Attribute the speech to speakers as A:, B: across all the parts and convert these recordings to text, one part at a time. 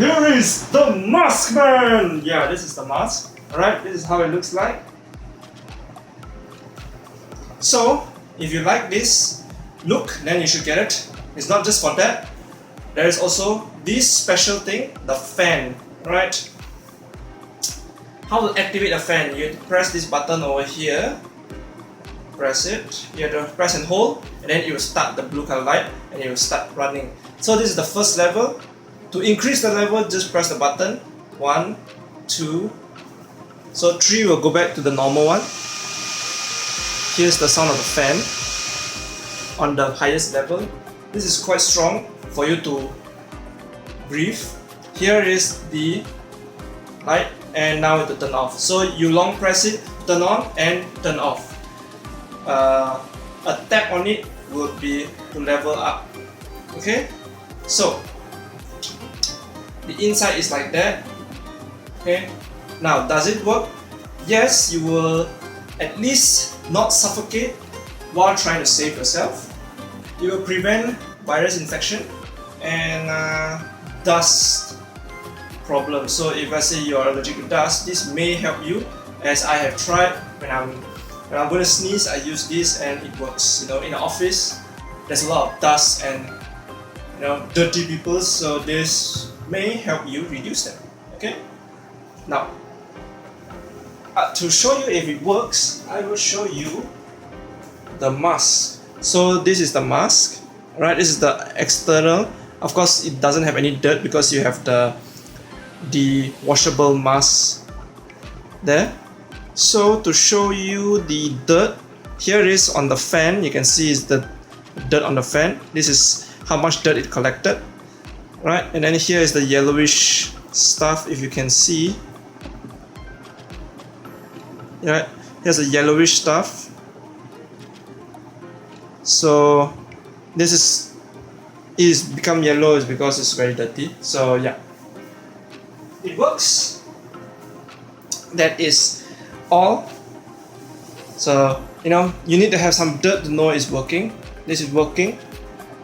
A: here is the mask man! Yeah, this is the mask. Alright, this is how it looks like. So, if you like this look, then you should get it. It's not just for that. There is also this special thing, the fan. Right? How to activate a fan? You press this button over here. Press it. You have to press and hold, and then it will start the blue color light, and it will start running. So this is the first level. To increase the level, just press the button. 1, 2. So 3 will go back to the normal one. Here's the sound of the fan on the highest level. This is quite strong for you to breathe. Here is the light, and now it will turn off. So you long press it, turn on and turn off. A tap on it would be to level up. Okay, so the inside is like that. Okay, now does it work? Yes, you will at least not suffocate while trying to save yourself. You will prevent virus infection and dust problems. So if I say you are allergic to dust, this may help you, as I have tried. When I'm going to sneeze, I use this and it works. You know, in the office, there's a lot of dust and dirty people, so this may help you reduce them. Okay. Now, to show you if it works, I will show you the mask. So this is the mask, right? This is the external. Of course, it doesn't have any dirt because you have the washable mask there. So to show you the dirt, here is on the fan. You can see is the dirt on the fan. This is how much dirt it collected, right? And then here is the yellowish stuff, if you can see. Right, here's the yellowish stuff. So this is become yellow is because it's very dirty. So yeah, it works. That is all. So you need to have some dirt to know it's working. This is working,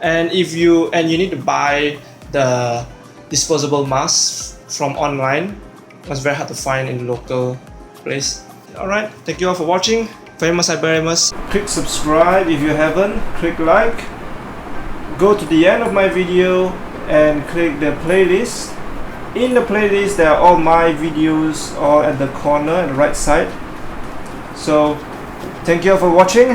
A: and you need to buy the disposable masks from online. It's very hard to find in the local place. Alright, thank you all for watching. Famous Iberimus. Click subscribe if you haven't. Click like. Go to the end of my video and click the playlist. In the playlist there are all my videos all at the corner and right side. So thank you all for watching.